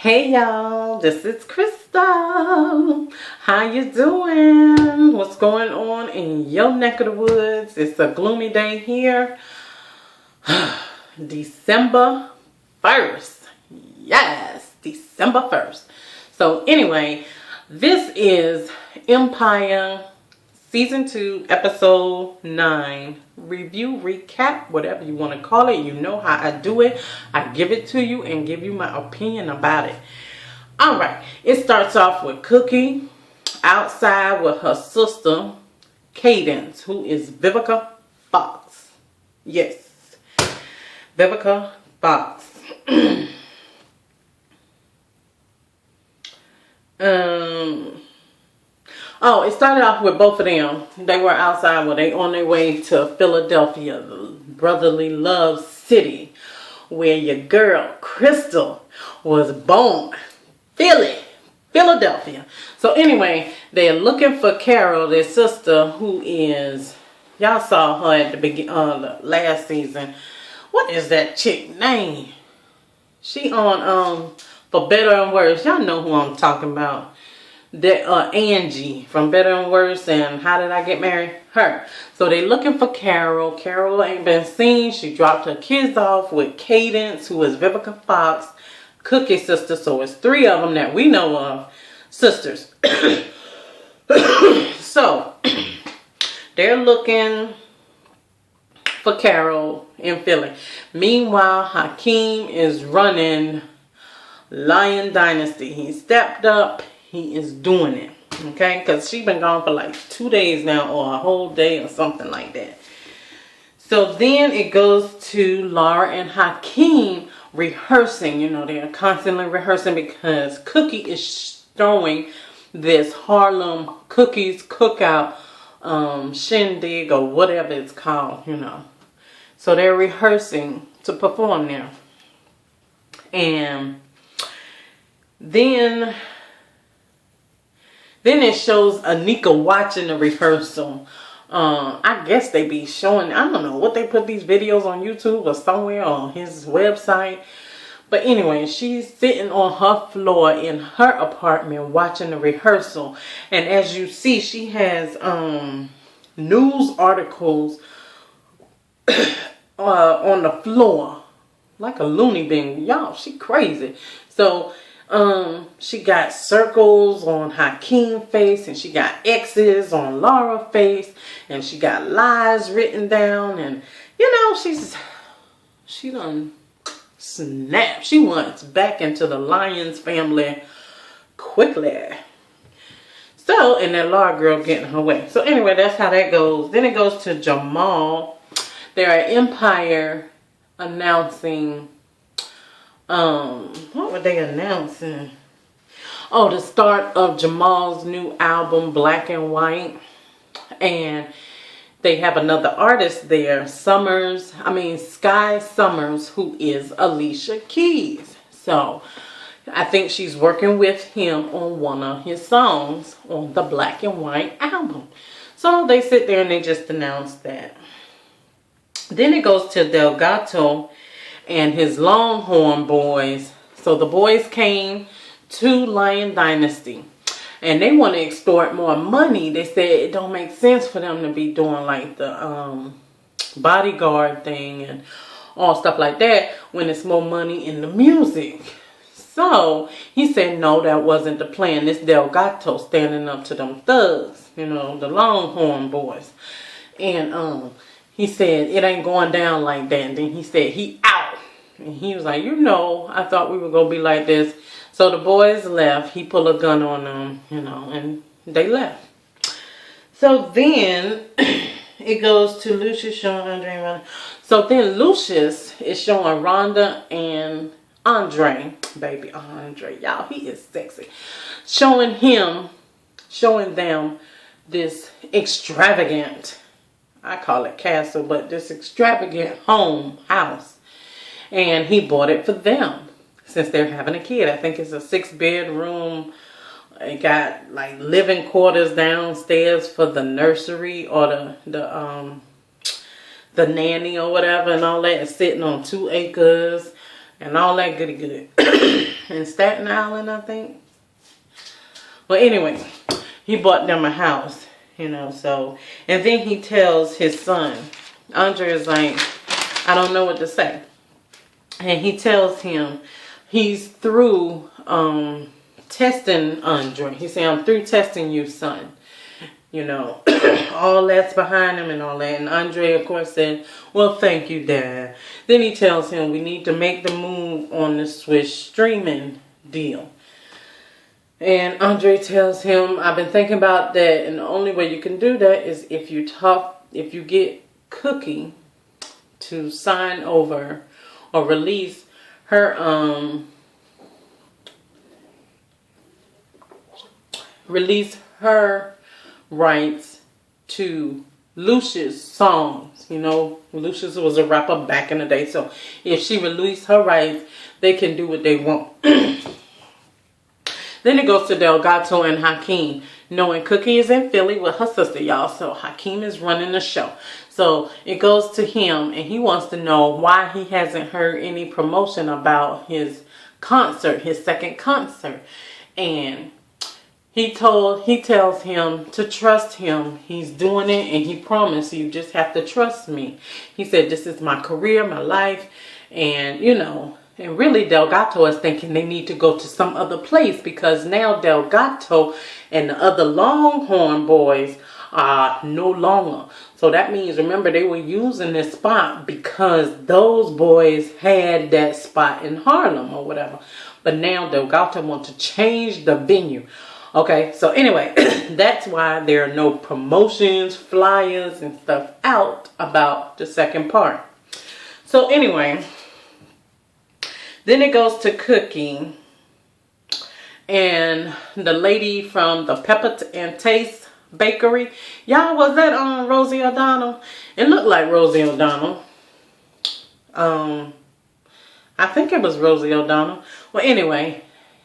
Hey y'all, this is Crystal. How you doing? What's going on in your neck of the woods? It's a gloomy day here. December 1st. Yes, December 1st. So anyway, this is Empire Season 2, Episode 9. Review, recap, whatever you want to call it. You know how I do it. I give it to you and give you my opinion about it. Alright, it starts off with Cookie outside with her sister, Cadence, who is Vivica Fox. Yes, Vivica Fox. Oh, it started off with both of them. They were outside when they on their way to Philadelphia, the brotherly love city, where your girl Crystal was born. Philadelphia. So anyway, they're looking for Carol, their sister, who is, y'all saw her at the beginning last season. What is that chick name? She on For Better and Worse. Y'all know who I'm talking about. That Angie from Better and Worse and How Did I Get Married? Her. So they looking for Carol. Carol ain't been seen. She dropped her kids off with Cadence, who is Vivica Fox, Cookie's sister. So it's 3 of them that we know of, sisters. So they're looking for Carol in Philly. Meanwhile, Hakeem is running Lion Dynasty. He stepped up. He is doing it, okay? Because she's been gone for like 2 days now, or a whole day or something like that. So then it goes to Laura and Hakeem rehearsing. You know, they are constantly rehearsing because Cookie is throwing this Harlem Cookies Cookout shindig or whatever it's called, you know. So they're rehearsing to perform there. And then it shows Anika watching the rehearsal. I guess they be showing, I don't know what they put these videos on YouTube or somewhere on his website. But anyway, she's sitting on her floor in her apartment watching the rehearsal. And as you see, she has news articles on the floor. Like a loony bin. Y'all, she crazy. So she got circles on Hakeem's face, and she got X's on Laura's face, and she got lies written down, and you know, she done snapped. She wants back into the Lyons family quickly. So, and that Laura girl getting her way. So anyway, that's how that goes. Then it goes to Jamal. They're at Empire announcing, what were they announcing? Oh, the start of Jamal's new album, Black and White. And they have another artist there, Sky Summers, who is Alicia Keys. So I think she's working with him on one of his songs on the Black and White album. So they sit there and they just announce that. Then it goes to Delgado and his Longhorn boys. So the boys came to Lion Dynasty and they want to extort more money. They said it don't make sense for them to be doing like the bodyguard thing and all stuff like that when it's more money in the music. So he said no, that wasn't the plan. This Delgado standing up to them thugs, you know, the Longhorn boys. And he said it ain't going down like that. And then he said he out. And he was like, you know, I thought we were going to be like this. So the boys left. He pulled a gun on them, you know, and they left. So then it goes to Lucius showing Andre. So then Lucius is showing Rhonda and Andre. Baby Andre. Y'all, he is sexy. Showing them this extravagant, I call it castle, but this extravagant house. And he bought it for them since they're having a kid. I think it's a 6-bedroom. It got like living quarters downstairs for the nursery or the nanny or whatever and all that. It's sitting on 2 acres and all that goody good. in Staten Island, I think. Well, anyway, he bought them a house, you know, so. And then he tells his son, Andre is like, I don't know what to say. And he tells him he's through testing Andre. He said, I'm through testing you, son. You know, all that's behind him and all that. And Andre, of course, said, well, thank you, Dad. Then he tells him we need to make the move on the Swiss streaming deal. And Andre tells him, I've been thinking about that, and the only way you can do that is if you get Cookie to sign over or release her rights to Lucius songs. You know, Lucius was a rapper back in the day, so if she released her rights, they can do what they want. Then it goes to Delgado and Hakeem, knowing Cookie is in Philly with her sister, y'all. So Hakeem is running the show. So it goes to him, and he wants to know why he hasn't heard any promotion about his concert, his second concert. And he tells him to trust him. He's doing it, and he promised, you just have to trust me. He said, this is my career, my life, and you know. And really, Delgado is thinking they need to go to some other place because now Delgado and the other Longhorn boys are no longer. So that means, remember, they were using this spot because those boys had that spot in Harlem or whatever. But now Delgado wants to change the venue. Okay, so anyway, that's why there are no promotions, flyers, and stuff out about the second part. So anyway, then it goes to Cookie and the lady from the Pepper and Taste Bakery. Y'all, was that Rosie O'Donnell? It looked like Rosie O'Donnell. I think it was Rosie O'Donnell. Well, anyway,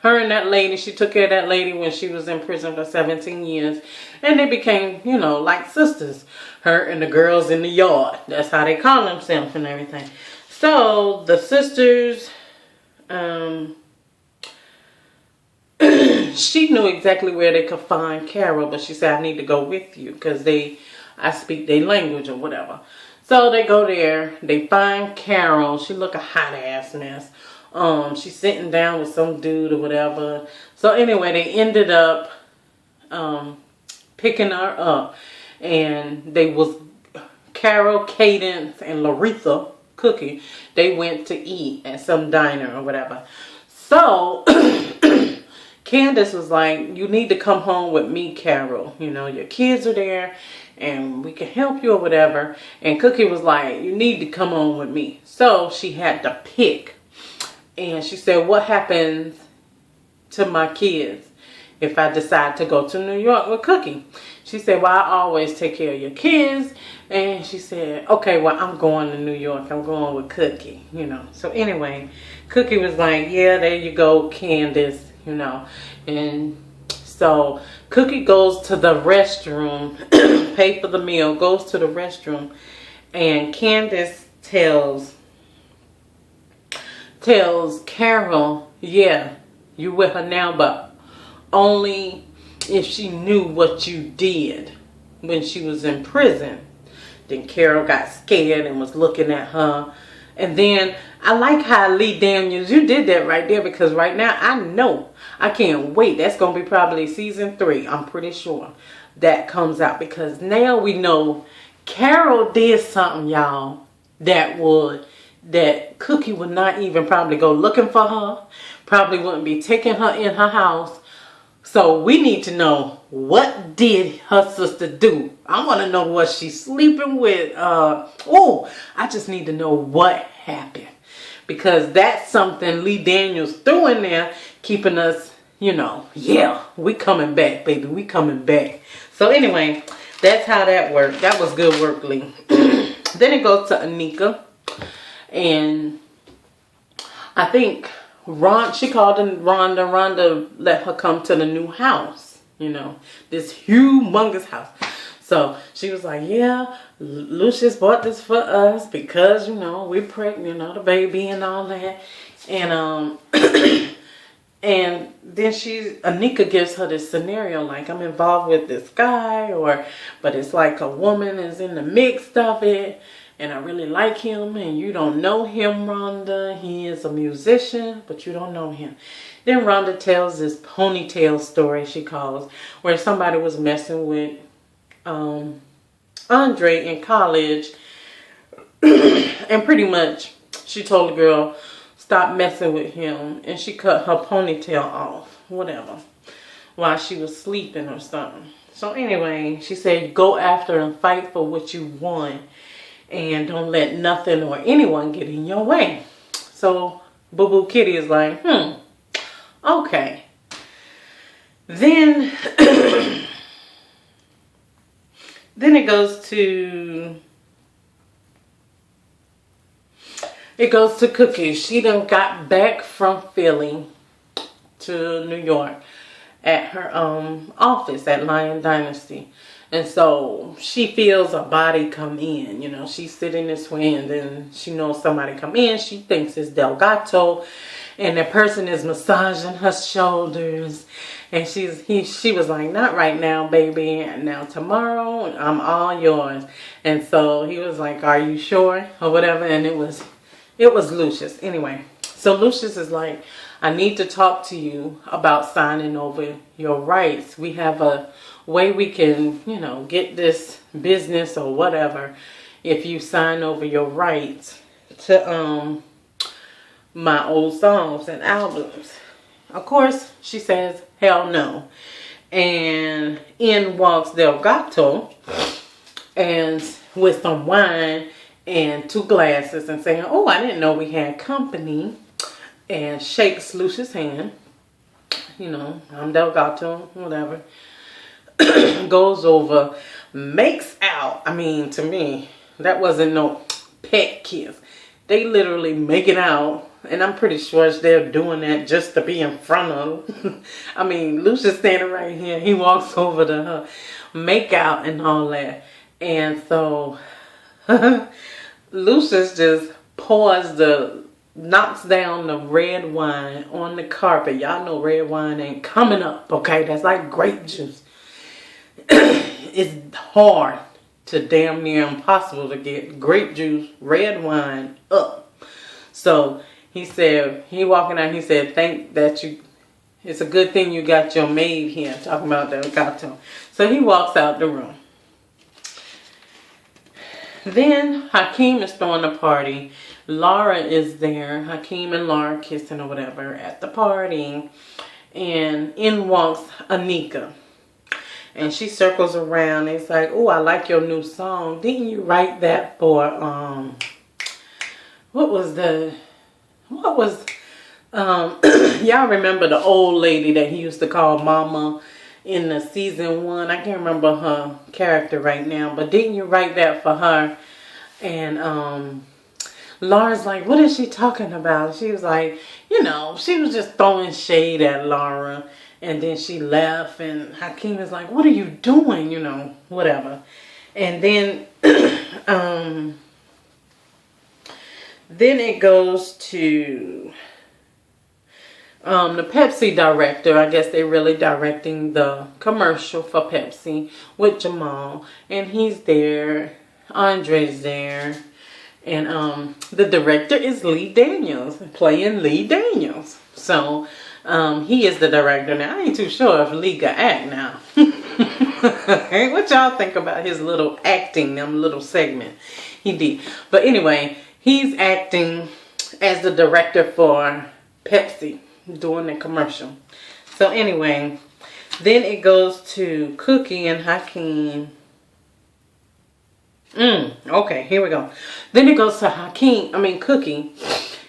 her and that lady, she took care of that lady when she was in prison for 17 years. And they became, you know, like sisters. Her and the girls in the yard. That's how they call themselves and everything. So, the sisters, she knew exactly where they could find Carol, but she said, I need to go with you because I speak their language or whatever. So they go there, they find Carol. She look a hot ass mess. She's sitting down with some dude or whatever. So anyway, they ended up picking her up, and they was Carol, Cadence, and Laretha Cookie. They went to eat at some diner or whatever. So Candace was like, you need to come home with me, Carol. You know, your kids are there and we can help you or whatever. And Cookie was like, you need to come home with me. So she had to pick. And she said, what happens to my kids if I decide to go to New York with Cookie? She said, well, I always take care of your kids. And she said, okay, well, I'm going to New York. I'm going with Cookie, you know. So anyway, Cookie was like, yeah, there you go, Candace, you know. And so Cookie goes to the restroom, pay for the meal, goes to the restroom. And Candace tells Carol, yeah, you with her now, but only if she knew what you did when she was in prison. Then Carol got scared and was looking at her. And then I like how Lee Daniels, you did that right there, because right now I know, I can't wait. That's going to be probably season 3. I'm pretty sure that comes out, because now we know Carol did something, y'all, that Cookie would not even probably go looking for her, probably wouldn't be taking her in her house. So we need to know, what did her sister do? I want to know what she's sleeping with. I just need to know what happened, because that's something Lee Daniels threw in there, keeping us, you know, yeah, we coming back, baby, we coming back. So anyway, that's how that worked. That was good work, Lee. Then it goes to Anika. And I think she called in Rhonda let her come to the new house, you know, this humongous house. So she was like, yeah, Lucius bought this for us because, you know, we're pregnant, you know, the baby and all that. And And then Anika gives her this scenario like, I'm involved with this guy, but it's like a woman is in the mix of it, and I really like him, and you don't know him, Rhonda. He is a musician, but you don't know him. Then Rhonda tells this ponytail story, she calls, where somebody was messing with Andre in college, and pretty much she told the girl, stop messing with him, and she cut her ponytail off, whatever, while she was sleeping or something. So anyway, she said, go after and fight for what you want, and don't let nothing or anyone get in your way. So Boo Boo Kitty is like, okay. Then then it goes to Cookie. She done got back from Philly to New York at her office at Lion Dynasty. And so she feels a body come in. You know, she's sitting this way and then she knows somebody come in. She thinks it's Delgado. And the person is massaging her shoulders. And she was like, not right now, baby. Now tomorrow, I'm all yours. And so he was like, are you sure? Or whatever. And it was Lucius. Anyway, so Lucius is like, I need to talk to you about signing over your rights. We have a way we can, you know, get this business or whatever if you sign over your rights to my old songs and albums. Of course, she says, hell no. And in walks Delgado and with some wine and 2 glasses and saying, oh, I didn't know we had company, and shakes Lucius' hand. You know, I'm Delgado, whatever. Goes over, makes out. I mean, to me, that wasn't no pet kiss. They literally make it out, and I'm pretty sure they're doing that just to be in front of. I mean, Lucius standing right here. He walks over to her, make out and all that. And so Lucius just knocks down the red wine on the carpet. Y'all know red wine ain't coming up, okay? That's like grape juice. It's hard to damn near impossible to get grape juice, red wine up. So he said, he walking out, he said, it's a good thing you got your maid here, talking about Delgado. So he walks out the room. Then Hakeem is throwing a party. Laura is there. Hakeem and Laura kissing or whatever at the party. And in walks Anika. And she circles around. And it's like, oh, I like your new song. Didn't you write that for, y'all remember the old lady that he used to call Mama in the season 1? I can't remember her character right now. But didn't you write that for her? And Laura's like, what is she talking about? She was like, you know, she was just throwing shade at Laura. And then she left. And Hakeem is like, what are you doing? You know, whatever. And then then it goes to the Pepsi director. I guess they're really directing the commercial for Pepsi with Jamal. And he's there. Andre's there. And the director is Lee Daniels, playing Lee Daniels. So he is the director now. I ain't too sure if Lee can act now. What y'all think about his little acting, them little segment he did? But anyway, he's acting as the director for Pepsi, doing the commercial. So anyway, then it goes to Cookie and Hakeem. Okay, here we go. Then it goes to Cookie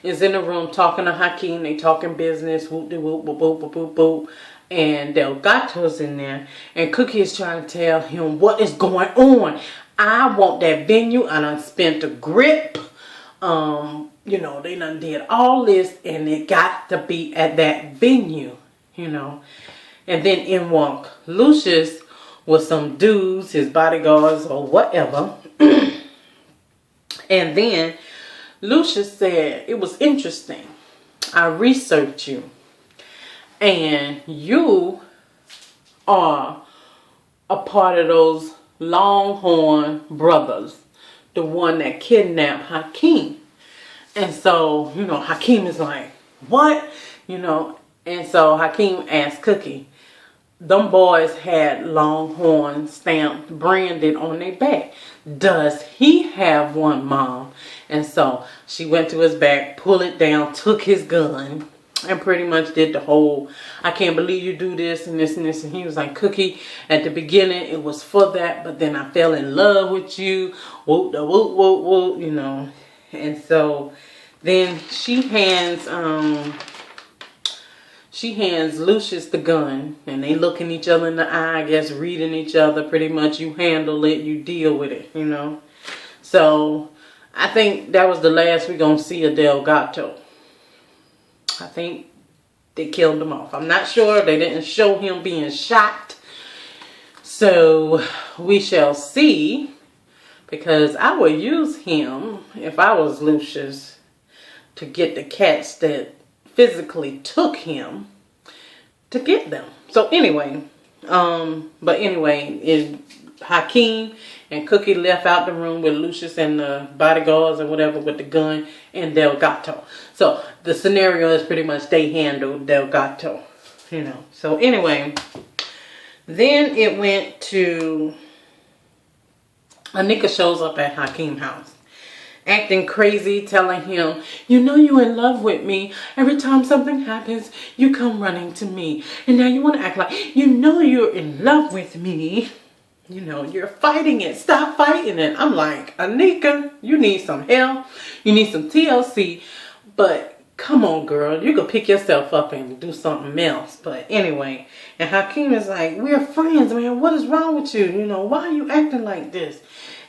is in the room talking to Hakeem. They talking business, whoop de whoop, boop, boop, boop, boop, boop. And Delgado's in there. And Cookie is trying to tell him what is going on. I want that venue. I done spent a grip. You know, they done did all this. And it got to be at that venue. You know. And then in walk Lucius with some dudes, his bodyguards or whatever. And then Lucius said, it was interesting. I researched you. And you are a part of those Longhorn brothers, the one that kidnapped Hakeem. And so, you know, Hakeem is like, what? You know, and so Hakeem asked Cookie. Them boys had Longhorn stamped, branded on their back. Does he have one, Mom? And so she went to his back, pulled it down, took his gun, and pretty much did the whole, I can't believe you do this and this and this. And he was like, Cookie, at the beginning it was for that, but then I fell in love with you. Whoop, da, whoop, whoop, whoop, you know. And so then she hands Lucius the gun, and they looking each other in the eye, I guess, reading each other. Pretty much, you handle it, you deal with it, you know. So I think that was the last we're gonna see of Delgado. I think they killed him off. I'm not sure. They didn't show him being shot. So we shall see. Because I would use him, if I was Lucius, to get the cats that physically took him, to get them. So anyway, Hakeem and Cookie left out the room with Lucius and the bodyguards or whatever with the gun and Delgado. So the scenario is pretty much they handled Delgado, you know. So anyway, then it went to Anika shows up at Hakeem's house, acting crazy, telling him, you know you in love with me. Every time something happens, you come running to me. And now you want to act like you know you're in love with me. You know, you're fighting it. Stop fighting it. I'm like, Anika, you need some help. You need some TLC. But come on, girl. You could pick yourself up and do something else. But anyway, and Hakeem is like, we're friends, man. What is wrong with you? You know, why are you acting like this?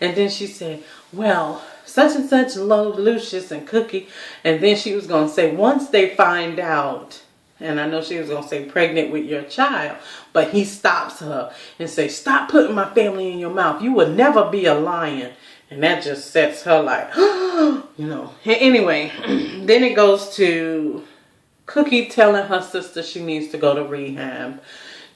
And then she said, well, such and such love Lucius and Cookie. And then she was going to say, once they find out, and I know she was going to say pregnant with your child, but he stops her and says, stop putting my family in your mouth. You would never be a lion. And that just sets her like, you know. Anyway, then it goes to Cookie telling her sister she needs to go to rehab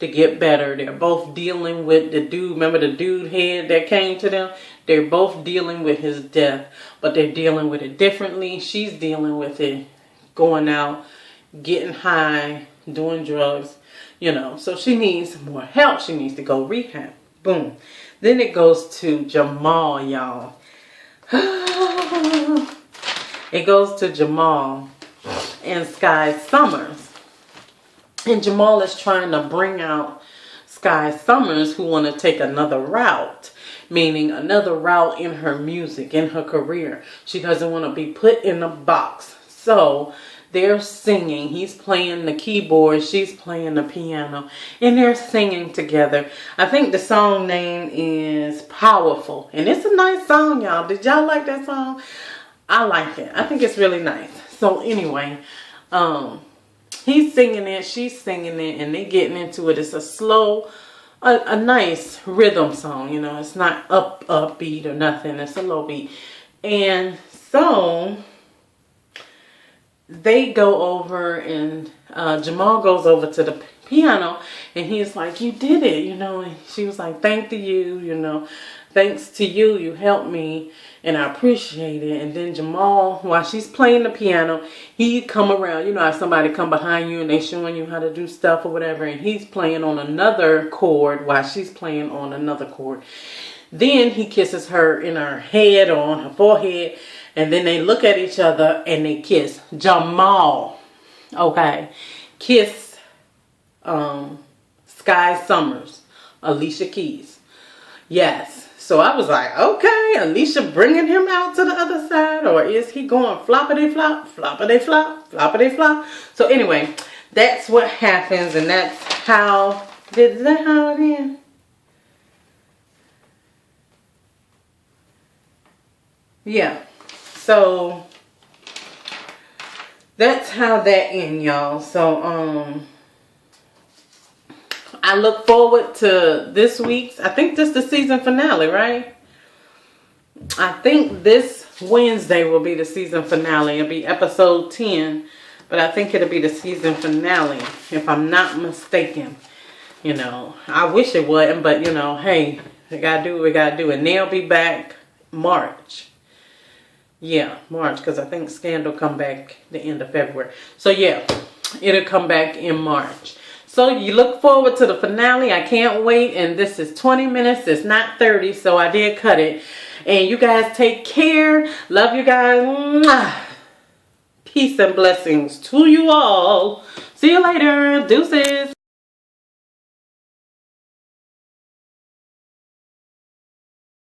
to get better. They're both dealing with the dude. Remember the dude head that came to them? They're both dealing with his death, but they're dealing with it differently. She's dealing with it going out, getting high, doing drugs, you know. So she needs more help. She needs to go rehab. Boom. Then it goes to Jamal, y'all. It goes to Jamal and Sky Summers. And Jamal is trying to bring out Sky Summers, who want to take another route. Meaning another route in her music, in her career. She doesn't want to be put in a box. So they're singing. He's playing the keyboard. She's playing the piano. And they're singing together. I think the song name is Powerful. And it's a nice song, y'all. Did y'all like that song? I like it. I think it's really nice. So anyway, he's singing it. She's singing it. And they're getting into it. It's a slow, a nice rhythm song. You know, it's not upbeat or nothing. It's a low beat. And so they go over and Jamal goes over to the piano and he's like, you did it, you know. And she was like, thank you, you know, thanks to you, you helped me and I appreciate it. And then Jamal, while she's playing the piano, he come around, you know how somebody come behind you and they showing you how to do stuff or whatever, and he's playing on another chord while she's playing on another chord. Then he kisses her in her head or on her forehead. And then they look at each other and they kiss. Jamal, okay, kiss Sky Summers, Alicia Keys. Yes. So I was like, okay, Alicia bringing him out to the other side, or is he going floppity flop, floppity flop, floppity flop? So anyway, that's what happens, and that's how, is that how it is? Yeah. So that's how that end, y'all. So I look forward to this week's, I think this is the season finale, right? I think this Wednesday will be the season finale. It'll be episode 10. But I think it'll be the season finale, if I'm not mistaken. You know, I wish it wasn't, but you know, hey, we gotta do what we gotta do. And they'll be back March. Yeah, March, because I think Scandal come back the end of February. So yeah, it'll come back in March. So you look forward to the finale. I can't wait. And this is 20 minutes. It's not 30, so I did cut it. And you guys take care. Love you guys. Mwah. Peace and blessings to you all. See you later. Deuces.